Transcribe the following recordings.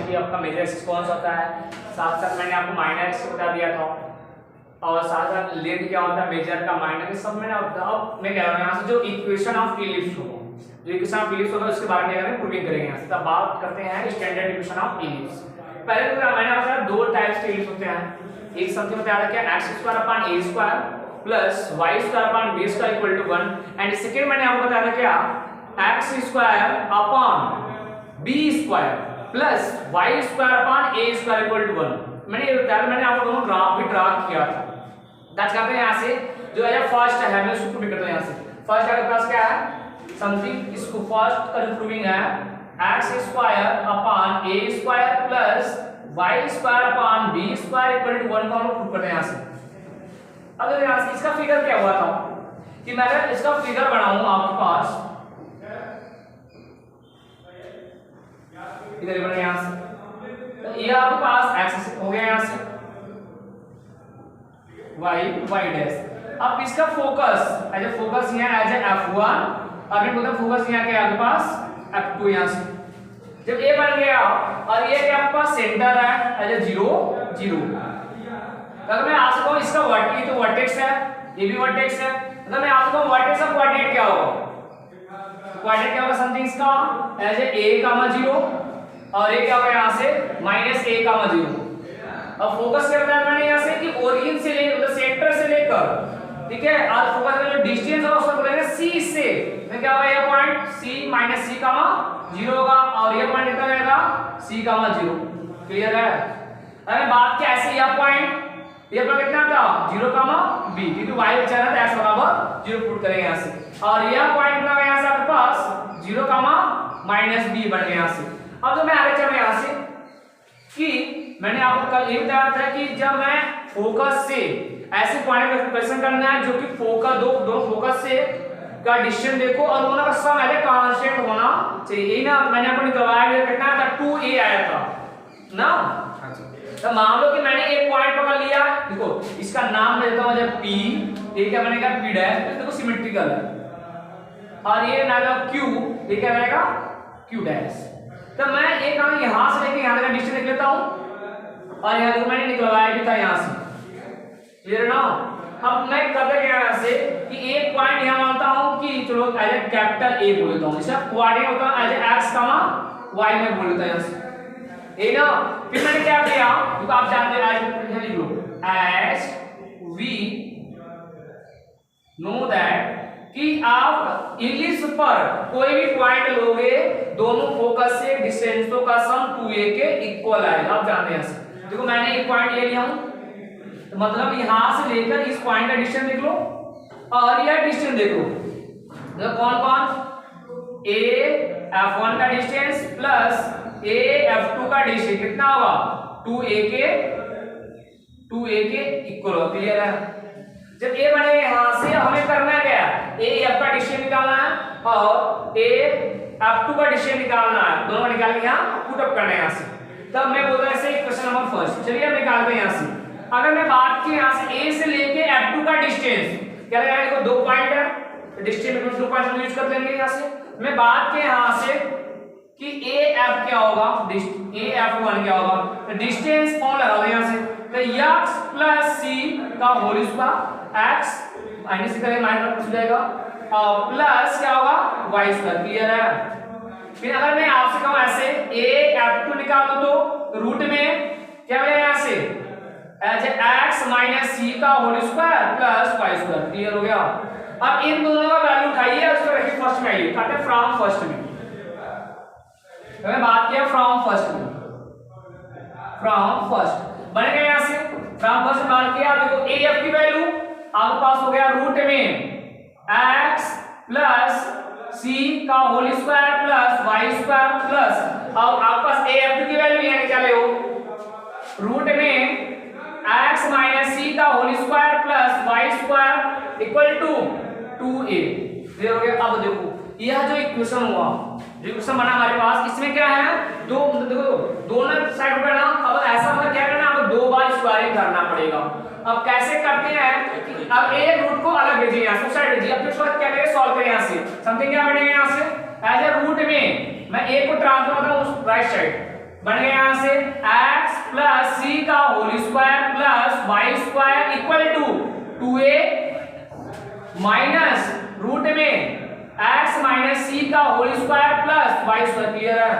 कि आपका major axis कौन सा होता है, साथ साथ मैंने आपको माइनर एक्सिस बता दिया था, और साथ साथ लेंथ क्या होता है मेजर का, माइनर, सब मैंने अब मैं कह रहा हूँ यहाँ से जो इक्वेशन ऑफ इलिप्स होगा, जो इक्वेशन ऑफ इलिप्स होगा उसके बारे में प्रूविंग करेंगे यहाँ से। तब बात करते हैं स्टैंडर्ड इक्वेशन ऑफ इलिप्स। पहले तो मैंने आपको बताया दो टाइप्स के इलिप्स होते हैं, एक समथिंग बताया था क्या x² plus y² equal to 1, and second मैंने आपको बताया था क्या x² plus y² equal to 1। मैंने ये बताया, मैंने आपको दोनों ग्राफ भी ड्रा किया था। दैट्स करते हैं यहाँ से जो है फर्स्ट है, मैं उसको प्रूव करता हूँ यहाँ से। फर्स्ट आपके पास क्या है समथिंग, इसको फर्स्ट का जो प्रूविंग है x² plus y² equal to 1 का हम प्रूव करते हैं यहाँ से। अब देखो यहाँ से इसका फिगर क्या हुआ था कि मैं अगर इसका फिगर बनाऊं आपके पास, इधर बना यहाँ से, तो ये आपके पास एक्स हो गया यहाँ से y डैश। अब इसका फोकस एज ए फोकस यहाँ एज ए f1, अब ये बोलते हैं फोकस यहाँ क्या है आपके पास f2 यहाँ से। जब ये बन गया और ये क्या आपके पास सेंटर है एज ए 0 0, अगर मैं आपसे कहूं इसका वर्टेक्स, तो वर्टेक्स है, ये भी वर्टेक्स है, अगर मैं आपसे कहूं वर्टेक्स का कोऑर्डिनेट क्या होगा, कोऑर्डिनेट क्या होगा समथिंग इसका एज ए a, 0 और ये क्या होगा यहाँ से -a, 0। अब फोकस क्या बताया मैंने यहाँ से कि ओरिजिन से लेकर मतलब सेंटर से लेकर, ठीक है, और फोकस का जो डिस्टेंस होगा उसको बोलेंगे c से, मैं क्या होगा ये पॉइंट c -c, 0 होगा, और ये पॉइंट कितना रहेगा c, 0। क्लियर है। अगर बात क्या ऐसे यह पॉइंट, ये पर कितना था 0, b, क्योंकि y बचा रहा था x बराबर 0 पुट करेंगे यहाँ से, और यह पॉइंट कितना यहाँ से आपके पास 0, -b बन गया यहाँ से। अब तो मैं आगे चल यहाँ से कि मैंने आपको कल ये बताया था कि जब मैं फोकस से ऐसे पॉइंट का क्वेश्चन करना है जो कि फोकस दो फोकस से का डिस्टेंस देखो और दोनों का सम ऐसे कांस्टेंट होना चाहिए, यही ना मैंने आपको निकलवाया कितना था 2a आया था ना। तो मान लो कि मैंने एक पॉइंट पकड़ लिया, देखो इसका नाम मैं देता हूं जब p, ये क्या बनेगा p डैश, देखो सिमेट्रिकल है, और ये नाम q, ये क्या रहेगा q डैश। तो मैं एक काम यहां से लेके यहां तक डिस्टेंस लिख लेता हूं, और यहां देखो मैंने निकलवाया भी था यहां से, क्लियर ना। अब मैं करते क्या यहां से कि एक पॉइंट यहां मानता हूं कि चलो एज ए कैपिटल A बोल देता हूं, इसका कोऑर्डिनेट होता है एज ए x, y में बोल देता हूं यहां से, ये ना। फिर मैंने क्या किया, तो आप जानते हैं आज लिख लो as we know that कि आप इलिप्स पर कोई भी पॉइंट लोगे दोनों फोकस से डिस्टेंसों का सम 2a के इक्वल आएगा, आप जानते हैं ऐसे। देखो मैंने एक पॉइंट ले लिया हूं, तो मतलब यहां से लेकर इस पॉइंट का डिस्टेंस देख लो और यह डिस्टेंस देख लो, तो कौन कौन a f1 का डिस्टेंस प्लस a f2 का डिस्टेंस कितना होगा 2a के इक्वल होगा, क्लियर है। जब a बने यहां से हमें करना क्या है, a f का डिस्टेंस निकालना है और a f2 का डिस्टेंस निकालना है, दोनों निकाल के यहां पुट अप करना है यहां से। तब मैं बोलता हूं ऐसे क्वेश्चन नंबर फर्स्ट, चलिए हम निकालते हैं यहां से। अगर मैं बात की यहां से a से लेके f2 का डिस्टेंस क्या रहेगा, देखो दो पॉइंट है तो डिस्टेंस में 2 पॉइंट यूज कर लेंगे यहां से। मैं बात की यहां से कि a f क्या होगा, a f1 क्या होगा, तो डिस्टेंस कौन लगा दो यहां से, तो x प्लस c का whole square, x minus c करेंगे माइनस हो जाएगा, और प्लस क्या होगा y स्क्वायर, क्लियर है। फिर अगर मैं आपसे कहूं ऐसे a f2 निकाल दो तो रूट में क्या बनेगा यहां से एज x माइनस c का whole square plus y square, clear हो गया। अब इन दोनों का वैल्यू उठाइए और उसको रखिए फर्स्ट में, आइए कहते हैं फ्रॉम फर्स्ट में, हमें बात किया फ्रॉम फर्स्ट में, फ्रॉम फर्स्ट बनेगा यहां से, फ्रॉम फर्स्ट में बात किया, देखो a f की वैल्यू आपके पास हो गया रूट में x प्लस c का whole square plus y square plus, अब आपके पास a f की वैल्यू यहां निकाले हो रूट में x माइनस c का whole square plus y square equal to 2a, clear हो गया। अब देखो यह जो इक्वेशन हुआ, जो इक्वेशन बना हमारे पास, इसमें क्या है दो, देखो दोनों साइड पे ना, अब ऐसा मतलब क्या करना, आपको 2 बार स्क्वायरिंग करना पड़ेगा। अब कैसे करते हैं कि अब एक रूट को अलग भेजिए यहां से, साइड भेजिए, अब फिर उसके बाद क्या करेंगे सॉल्व करें यहां से, समथिंग क्या बनेगा यहां से एज ए रूट में मैं a को ट्रांसफर करता हूं उस राइट साइड, बन गया यहाँ से x प्लस सी का whole square plus Y square equal to 2a minus root में x माइनस सी का whole square plus Y square. Clear है?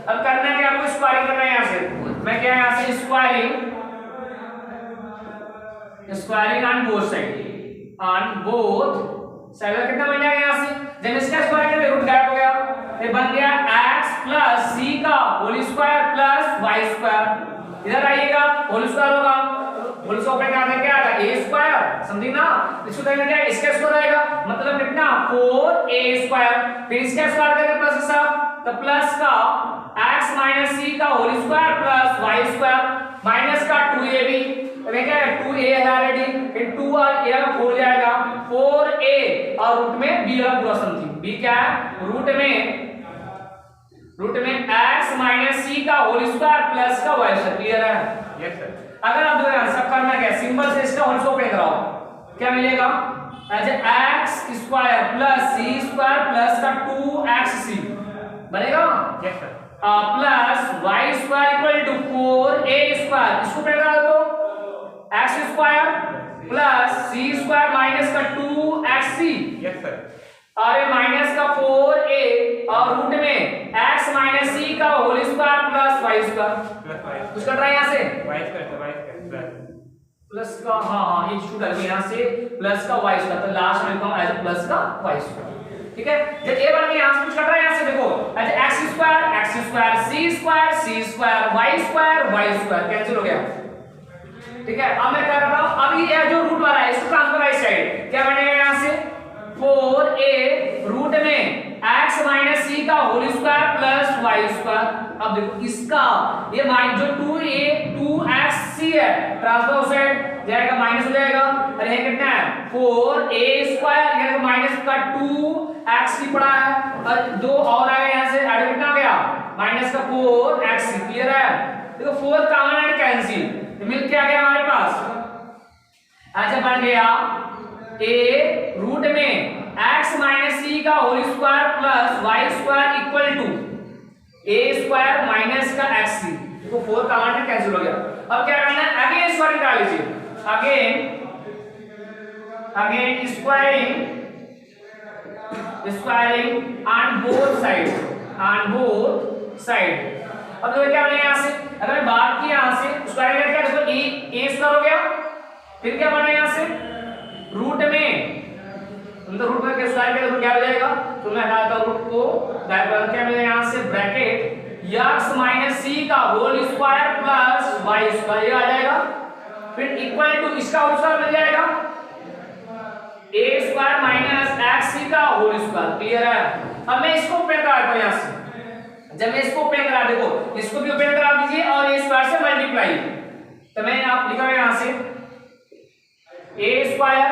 अब करना है कि आपको स्क्वायरिंग करना है यहाँ से। मैं क्या यहाँ से squaring on both side, on both side कितना बन जाएगा यहाँ से? जब इसका स्क्वायर करेंगे रूट गायब हो गया, ये बन गया x प्लस सी का whole square plus Y square. इधर आइएगा होल स्क्वायर होगा, होल स्क्वायर का क्या आएगा a स्क्वायर, समझिए ना? इसको देखना क्या इसका स्क्वायर आएगा, मतलब कितना 4a स्क्वायर। फिर इसका स्क्वायर करेंगे प्लस के साथ, तो प्लस का x माइनस सी का whole square plus Y square minus का 2ab, तो क्या है 2a है ऑलरेडी, फिर 2 और a का 4 जाएगा 4a और रूट में b का पूरा समथिंग। b क्या है? रूट में x माइनस सी का होल स्क्वायर प्लस का वाई स्क्वायर। क्लियर है? Yes sir. अगर आप दोगे आंसर करना क्या सिंबल से इसका होल स्क्वायर कराओ, क्या मिलेगा? x square plus c square plus का 2xc बनेगा। Yes sir. Plus y square equal to 4a square, इसको पेड़ करा दो x square plus c square minus का 2xc। Yes sir. और ये माइनस का 4a और रूट में x माइनस c का whole square plus y square. कुछ कट रहा है यहाँ से y स्क्वायर प्लस का, हाँ ये छूट है यहाँ से प्लस का y स्क्वायर, तो लास्ट में लिखा एज प्लस का y स्क्वायर। ठीक है? जब a बन गया यहाँ से कुछ कट रहा है यहाँ से देखो as x square c square y square cancel हो गया। ठीक है? अब मैं क्या कर रहा हूँ, अभी ये जो रूट वाला है इसको ट्रांसफर इस साइड, क्या बनेगा यहाँ से 4a रूट में x माइनस सी का whole square plus Y square. अब देखो इसका ये माइनस जो 2a 2xc है ट्रांसफर उस साइड जाएगा, माइनस हो जाएगा, और ये कितना है 4a स्क्वायर, यानी माइनस का 2xc पड़ा है और दो और आएगा यहाँ से ऐड कितना हो गया माइनस का 4xc। क्लियर है? देखो 4 कॉमन एंड कैंसिल, तो मिल क्या गया हमारे पास, ऐसा बन गया a रूट में x माइनस सी का whole square plus Y square equal to a square minus का xc। तो 4 कॉमन एंड कैंसिल हो गया। अब क्या करना है, अगेन स्क्वायरिंग करा लीजिए, again squaring on both side. अब देखो क्या बनेगा यहाँ से, अगर मैं बात की यहाँ से स्क्वायरिंग करके देखो a स्क्वायर हो गया, फिर क्या बनेगा यहाँ से रूट में, तो रूट में स्क्वायर करें तो क्या हो जाएगा, तो मैं हटाता हूं रूट को, गायब कर क्या मिलेगा यहाँ से ब्रैकेट x माइनस सी का whole square plus Y square, ये आ जाएगा, फिर इक्वल टू इसका होल स्क्वायर मिल जाएगा a स्क्वायर माइनस xc का होल स्क्वायर। क्लियर है? अब मैं इसको ओपन करा देता हूं यहाँ से, जब मैं इसको ओपन करा, देखो इसको भी ओपन करा दीजिए और ये स्क्वायर से मल्टीप्लाई, तो मैं आप लिखा है यहाँ से a स्क्वायर,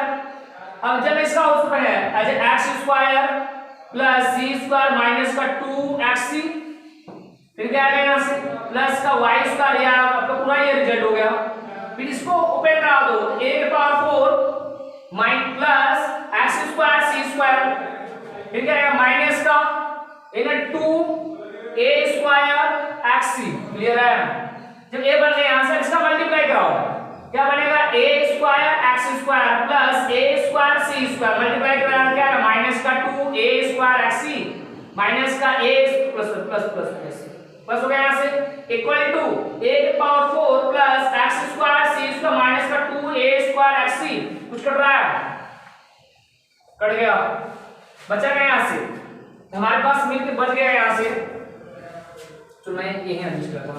अब जब इसका होल स्क्वायर है as x square plus c square minus का 2xc, फिर क्या आएगा यहाँ से प्लस का y स्क्वायर, या आपका पूरा ये रिजल्ट हो गया। फिर इसको ओपन करा दो, a के power 4 mine plus x square c square, फिर क्या आएगा माइनस का 2a स्क्वायर xc। क्लियर है? जब a बन गया यहाँ से इसका मल्टीप्लाई कराओ, क्या बनेगा a square x square plus a square c square, multiply कराना क्या है माइनस का 2a स्क्वायर xc माइनस का a plus plus plus plus plus हो गया यहाँ से इक्वल टू a के power 4 plus x square c square minus का 2a स्क्वायर xc। कुछ कट रहा है, कट गया, बचा गया यहाँ से हमारे पास मिलकर बच गया यहाँ से, तो मैं यही एडजस्ट करता हूँ।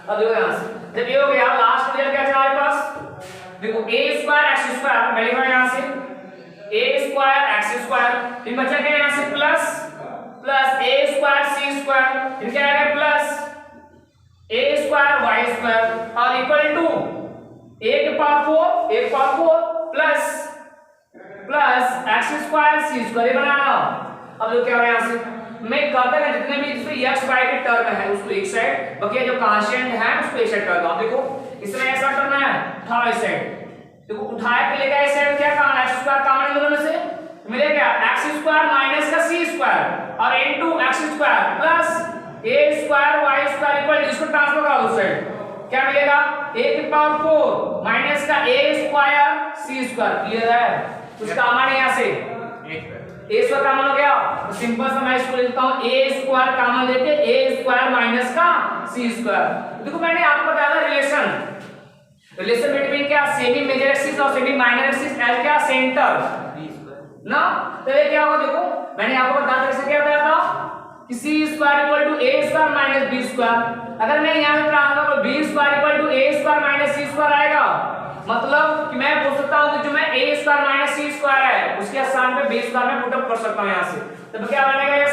अब देखो यहाँ से जब ये हो गया लास्ट रिजल्ट क्या है हमारे पास, देखो a स्क्वायर x स्क्वायर, मैं लिखा यहाँ से a स्क्वायर x स्क्वायर, फिर बचा क्या यहाँ से plus a square c square, फिर क्या आएगा plus a square y square और इक्वल टू a के power 4 plus x square c square, ये बनाना। अब जो क्या हो रहा है यहाँ से मैं कहता है जितने भी इसमें x y के टर्म है उसको एक साइड, बाकी जो कांस्टेंट है उसको एक साइड कर दो। देखो इसमें ऐसा करना है, उठाओ इस साइड, देखो उठाए के लेगा इस साइड, क्या कॉमन x स्क्वायर कॉमन दोनों में से मिलेगा x स्क्वायर माइनस का c स्क्वायर और into x square plus a square y square equal to, इसको ट्रांसफर करा दो साइड, क्या मिलेगा a की पावर 4 माइनस का a square c square. Clear है? कुछ कॉमन है यहां से, a स्क्वायर कॉमन हो गया तो सिंपल सा मैं इसको लिखता हूं a स्क्वायर कॉमन लेके a स्क्वायर माइनस का c स्क्वायर। देखो मैंने आपको बताया था रिलेशन बिटवीन क्या सेमी मेजर एक्सिस और सेमी माइनर एक्सिस एल क्या सेंटर ना। तो ये क्या होगा, देखो मैंने आपको बताया था क्या बताया था कि c square equal to a square minus b square. अगर मैं यहां पे ट्रांसफर करूं b square equal to a square minus c square आएगा, मतलब कि मैं बोल सकता हूं कि जो मैं a square minus c square है उसके स्थान पे b स्क्वायर में पुट अप कर सकता हूं यहां से। तो क्या बनेगा ये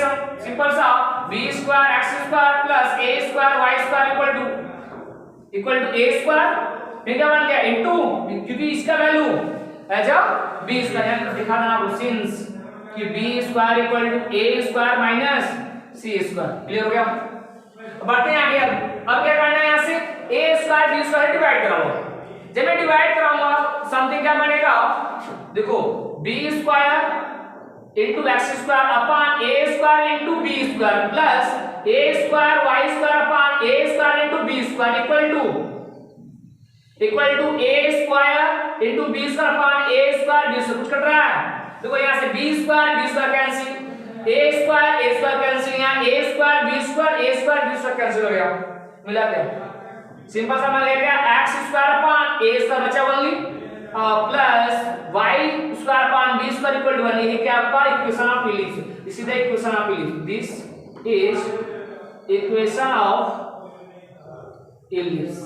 सिंपल सा b square x square plus a square y square equal to a square, फिर क्या बन गया इनटू, क्योंकि इसका value as a b square, यहां दिखा देना आपको सिंस कि b square equal to a square minus c square. Clear हो गया? बढ़ते हैं आगे। अब क्या करना है, यहां से a square b square divide कराओ। जब मैं डिवाइड कराऊंगा समथिंग क्या बनेगा, देखो b square into x square upon a square into b square plus a square y square upon a square into b square equal to a square into b square upon a square b square. कुछ cut रहा है? देखो यहां से b square cancel, a square cancel, यहां a square b square cancel हो गया, मिला क्या? सिंपल सा मैं ले गया x square upon a square बचा only plus y square upon b square equal to 1। ये क्या आपका इक्वेशन ऑफ इलिप्स, इसी तरह equation of ellipse, this is equation of ellipse.